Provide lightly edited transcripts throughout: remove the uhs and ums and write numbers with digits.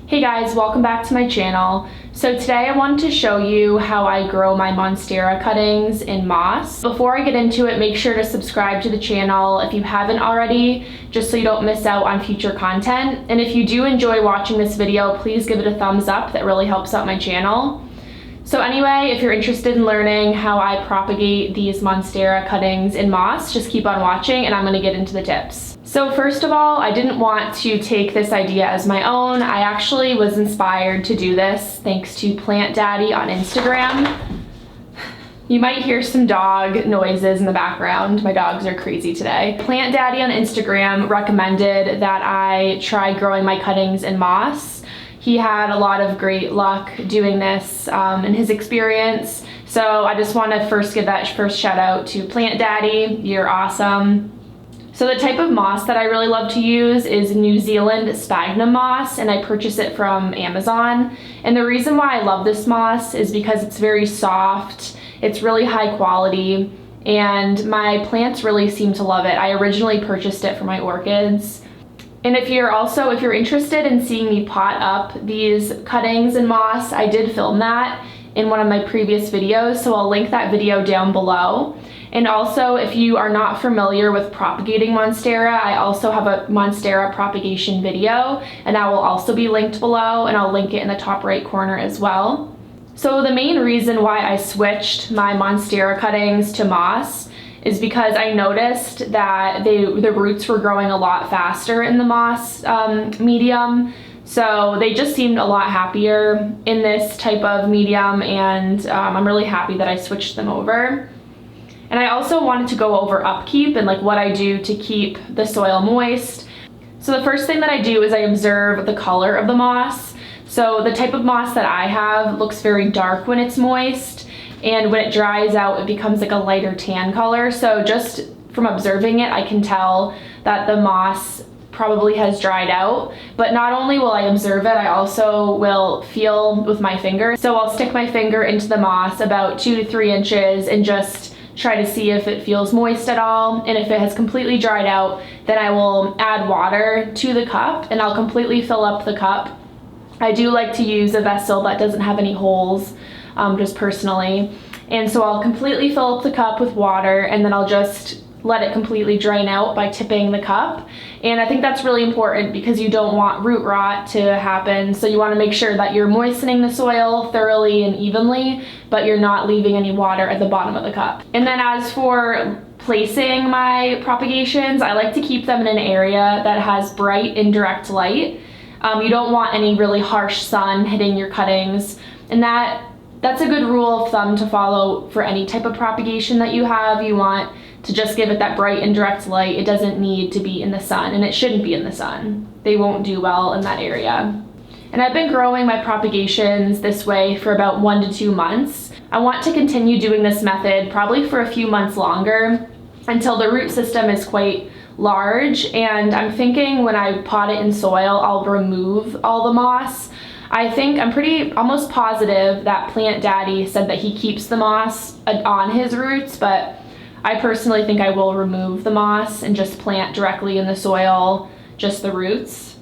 Hey guys, welcome back to my channel. So today I wanted to show you how I grow my Monstera cuttings in moss. Before I get into it, make sure to subscribe to the channel if you haven't already, just so you don't miss out on future content. And if you do enjoy watching this video, please give it a thumbs up. That really helps out my channel. So anyway, if you're interested in learning how I propagate these Monstera cuttings in moss, just keep on watching and I'm going to get into the tips. So first of all, I didn't want to take this idea as my own. I actually was inspired to do this thanks to Plant Daddy on Instagram. You might hear some dog noises in the background. My dogs are crazy today. Plant Daddy on Instagram recommended that I try growing my cuttings in moss. He had a lot of great luck doing this in his experience. So I just want to first give that first shout out to Plant Daddy. You're awesome. So the type of moss that I really love to use is New Zealand Sphagnum moss, and I purchase it from Amazon. And the reason why I love this moss is because it's very soft, it's really high quality, and my plants really seem to love it. I originally purchased it for my orchids. And if you're interested in seeing me pot up these cuttings in moss, I did film that in one of my previous videos, so I'll link that video down below. And also, if you are not familiar with propagating Monstera, I also have a Monstera propagation video, and that will also be linked below, and I'll link it in the top right corner as well. So the main reason why I switched my Monstera cuttings to moss is because I noticed that the roots were growing a lot faster in the moss medium. So they just seemed a lot happier in this type of medium, and I'm really happy that I switched them over. And I also wanted to go over upkeep and like what I do to keep the soil moist. So the first thing that I do is I observe the color of the moss. So the type of moss that I have looks very dark when it's moist, and when it dries out it becomes like a lighter tan color. So just from observing it, I can tell that the moss probably has dried out. But not only will I observe it, I also will feel with my finger. So I'll stick my finger into the moss about 2 to 3 inches and just try to see if it feels moist at all. And if it has completely dried out, then I will add water to the cup and I'll completely fill up the cup. I do like to use a vessel that doesn't have any holes, just personally. And so I'll completely fill up the cup with water, and then I'll just let it completely drain out by tipping the cup. And I think that's really important because you don't want root rot to happen. So you want to make sure that you're moistening the soil thoroughly and evenly, but you're not leaving any water at the bottom of the cup. And then as for placing my propagations, I like to keep them in an area that has bright indirect light. You don't want any really harsh sun hitting your cuttings, and that's a good rule of thumb to follow for any type of propagation that you have. You want to just give it that bright indirect light. It doesn't need to be in the sun, and it shouldn't be in the sun. They won't do well in that area. And I've been growing my propagations this way for about 1 to 2 months. I want to continue doing this method probably for a few months longer until the root system is quite large, and I'm thinking when I pot it in soil, I'll remove all the moss. I'm pretty almost positive that Plant Daddy said that he keeps the moss on his roots, but I personally think I will remove the moss and just plant directly in the soil, just the roots.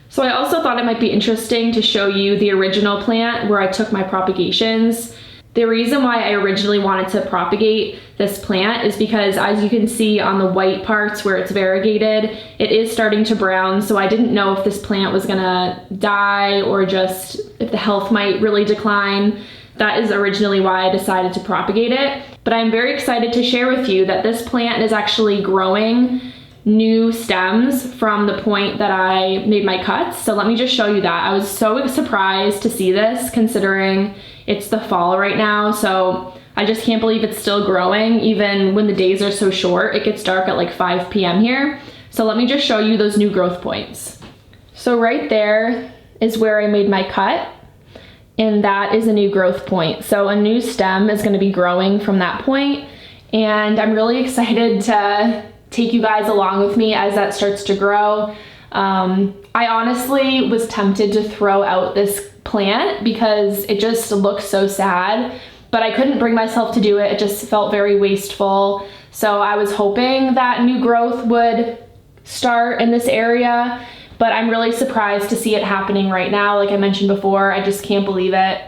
So I also thought it might be interesting to show you the original plant where I took my propagations. The reason why I originally wanted to propagate this plant is because, as you can see on the white parts where it's variegated, it is starting to brown. So I didn't know if this plant was gonna die or just if the health might really decline. That is originally why I decided to propagate it. But I'm very excited to share with you that this plant is actually growing new stems from the point that I made my cuts. So let me just show you that. I was so surprised to see this, considering it's the fall right now. So I just can't believe it's still growing even when the days are so short. It gets dark at like 5 p.m. here. So let me just show you those new growth points. So right there is where I made my cut, and that is a new growth point. So a new stem is going to be growing from that point, and I'm really excited to take you guys along with me as that starts to grow. I honestly was tempted to throw out this plant because it just looks so sad, but I couldn't bring myself to do it. It just felt very wasteful. So I was hoping that new growth would start in this area, but I'm really surprised to see it happening right now. Like I mentioned before, I just can't believe it.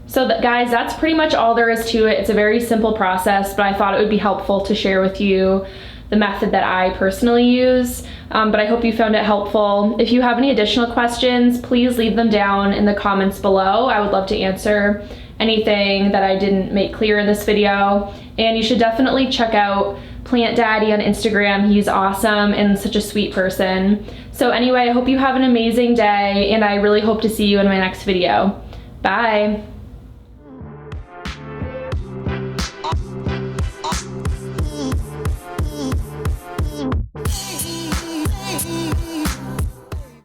So guys, that's pretty much all there is to it. It's a very simple process, but I thought it would be helpful to share with you the method that I personally use. But I hope you found it helpful. If you have any additional questions, please leave them down in the comments below. I would love to answer anything that I didn't make clear in this video. And you should definitely check out Plant Daddy on Instagram. He's awesome and such a sweet person. So anyway, I hope you have an amazing day, and I really hope to see you in my next video. Bye.